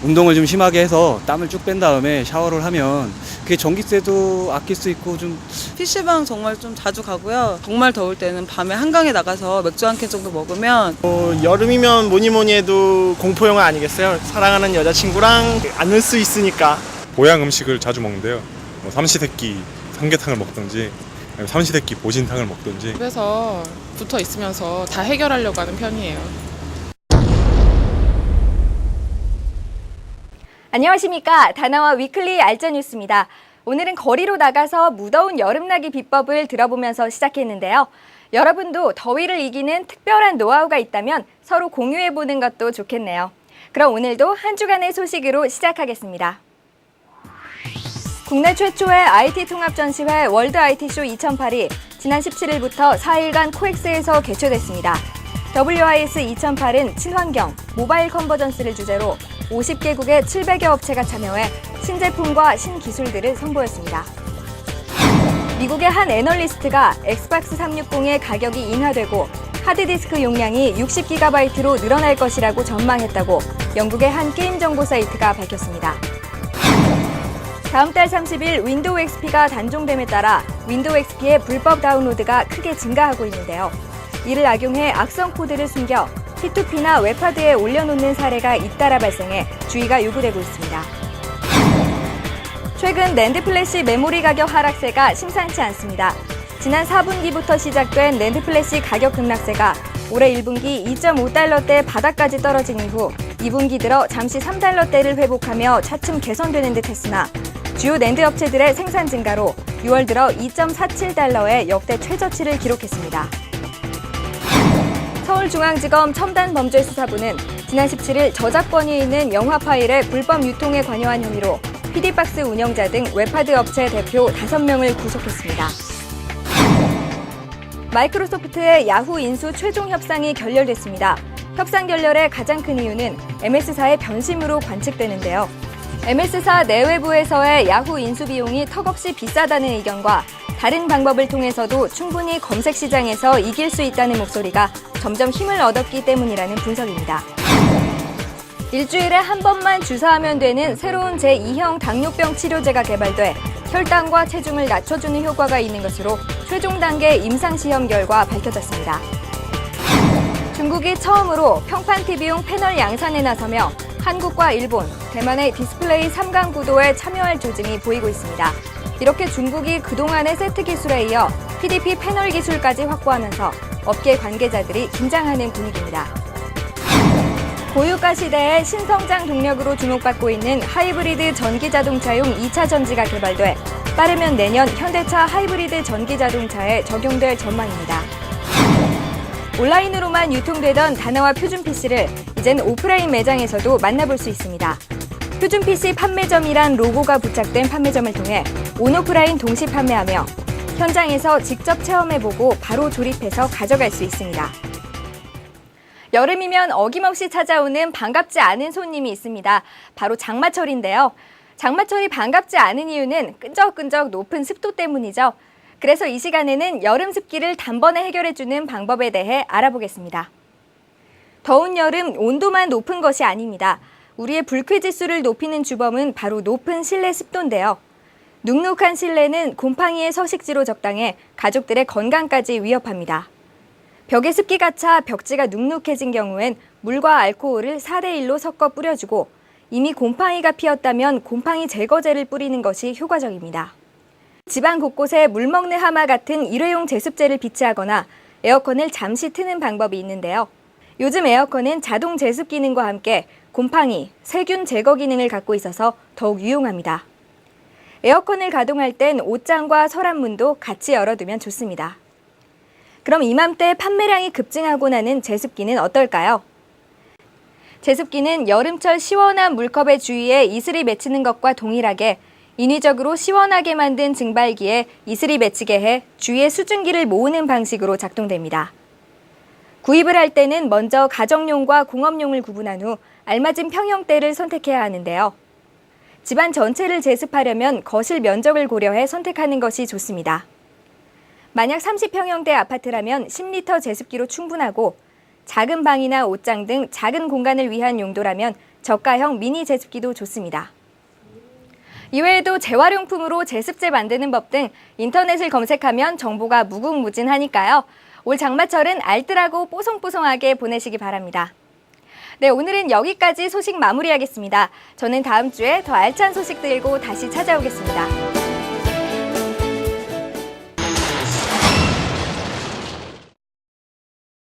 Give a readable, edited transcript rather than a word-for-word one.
운동을 좀 심하게 해서 땀을 쭉 뺀 다음에 샤워를 하면 그게 전기세도 아낄 수 있고 좀 PC방 정말 좀 자주 가고요. 정말 더울 때는 밤에 한강에 나가서 맥주 한 캔 정도 먹으면 여름이면 뭐니 해도 공포영화 아니겠어요? 사랑하는 여자친구랑 안을 수 있으니까. 보양 음식을 자주 먹는데요. 뭐 삼시세끼 삼계탕을 먹든지 아니면 삼시세끼 보신탕을 먹든지. 집에서 붙어 있으면서 다 해결하려고 하는 편이에요. 안녕하십니까. 다나와 위클리 알짜 뉴스입니다. 오늘은 거리로 나가서 무더운 여름나기 비법을 들어보면서 시작했는데요. 여러분도 더위를 이기는 특별한 노하우가 있다면 서로 공유해보는 것도 좋겠네요. 그럼 오늘도 한 주간의 소식으로 시작하겠습니다. 국내 최초의 IT 통합 전시회 월드 IT쇼 2008이 지난 17일부터 4일간 코엑스에서 개최됐습니다. WIS 2008은 친환경, 모바일 컨버전스를 주제로 50개국의 700여 업체가 참여해 신제품과 신기술들을 선보였습니다. 미국의 한 애널리스트가 엑스박스 360의 가격이 인하되고 하드디스크 용량이 60GB로 늘어날 것이라고 전망했다고 영국의 한 게임 정보 사이트가 밝혔습니다. 다음 달 30일 윈도우 XP가 단종됨에 따라 윈도우 XP의 불법 다운로드가 크게 증가하고 있는데요. 이를 악용해 악성 코드를 숨겨 P2P나 웹하드에 올려놓는 사례가 잇따라 발생해 주의가 요구되고 있습니다. 최근 낸드 플래시 메모리 가격 하락세가 심상치 않습니다. 지난 4분기부터 시작된 낸드 플래시 가격 급락세가 올해 1분기 2.5달러대 바닥까지 떨어진 이후 2분기 들어 잠시 3달러대를 회복하며 차츰 개선되는 듯 했으나 주요 낸드 업체들의 생산 증가로 6월 들어 2.47달러의 역대 최저치를 기록했습니다. 서울중앙지검 첨단범죄수사부는 지난 17일 저작권이 있는 영화 파일의 불법 유통에 관여한 혐의로 PD박스 운영자 등 웹하드 업체 대표 5명을 구속했습니다. 마이크로소프트의 야후 인수 최종 협상이 결렬됐습니다. 협상 결렬의 가장 큰 이유는 MS사의 변심으로 관측되는데요. MS사 내외부에서의 야후 인수 비용이 턱없이 비싸다는 의견과 다른 방법을 통해서도 충분히 검색 시장에서 이길 수 있다는 목소리가 점점 힘을 얻었기 때문이라는 분석입니다. 일주일에 한 번만 주사하면 되는 새로운 제2형 당뇨병 치료제가 개발돼 혈당과 체중을 낮춰주는 효과가 있는 것으로 최종 단계 임상시험 결과 밝혀졌습니다. 중국이 처음으로 평판 TV용 패널 양산에 나서며 한국과 일본, 대만의 디스플레이 3강 구도에 참여할 조짐이 보이고 있습니다. 이렇게 중국이 그동안의 세트 기술에 이어 PDP 패널 기술까지 확보하면서 업계 관계자들이 긴장하는 분위기입니다. 고유가 시대의 신성장 동력으로 주목받고 있는 하이브리드 전기자동차용 2차 전지가 개발돼 빠르면 내년 현대차 하이브리드 전기자동차에 적용될 전망입니다. 온라인으로만 유통되던 다나와 표준 PC를 이젠 오프라인 매장에서도 만나볼 수 있습니다. 표준 PC 판매점이란 로고가 부착된 판매점을 통해 온오프라인 동시 판매하며 현장에서 직접 체험해보고 바로 조립해서 가져갈 수 있습니다. 여름이면 어김없이 찾아오는 반갑지 않은 손님이 있습니다. 바로 장마철인데요. 장마철이 반갑지 않은 이유는 끈적끈적 높은 습도 때문이죠. 그래서 이 시간에는 여름 습기를 단번에 해결해주는 방법에 대해 알아보겠습니다. 더운 여름 온도만 높은 것이 아닙니다. 우리의 불쾌지수를 높이는 주범은 바로 높은 실내 습도인데요. 눅눅한 실내는 곰팡이의 서식지로 적당해 가족들의 건강까지 위협합니다. 벽에 습기가 차 벽지가 눅눅해진 경우엔 물과 알코올을 4대1로 섞어 뿌려주고 이미 곰팡이가 피었다면 곰팡이 제거제를 뿌리는 것이 효과적입니다. 집안 곳곳에 물먹는 하마 같은 일회용 제습제를 비치하거나 에어컨을 잠시 트는 방법이 있는데요. 요즘 에어컨은 자동 제습 기능과 함께 곰팡이, 세균 제거 기능을 갖고 있어서 더욱 유용합니다. 에어컨을 가동할 땐 옷장과 서랍문도 같이 열어두면 좋습니다. 그럼 이맘때 판매량이 급증하고 나는 제습기는 어떨까요? 제습기는 여름철 시원한 물컵의 주위에 이슬이 맺히는 것과 동일하게 인위적으로 시원하게 만든 증발기에 이슬이 맺히게 해 주위에 수증기를 모으는 방식으로 작동됩니다. 구입을 할 때는 먼저 가정용과 공업용을 구분한 후 알맞은 평형대를 선택해야 하는데요. 집안 전체를 제습하려면 거실 면적을 고려해 선택하는 것이 좋습니다. 만약 30평형대 아파트라면 10리터 제습기로 충분하고 작은 방이나 옷장 등 작은 공간을 위한 용도라면 저가형 미니 제습기도 좋습니다. 이외에도 재활용품으로 제습제 만드는 법 등 인터넷을 검색하면 정보가 무궁무진하니까요. 올 장마철은 알뜰하고 뽀송뽀송하게 보내시기 바랍니다. 네, 오늘은 여기까지 소식 마무리하겠습니다. 저는 다음 주에 더 알찬 소식 들고 다시 찾아오겠습니다.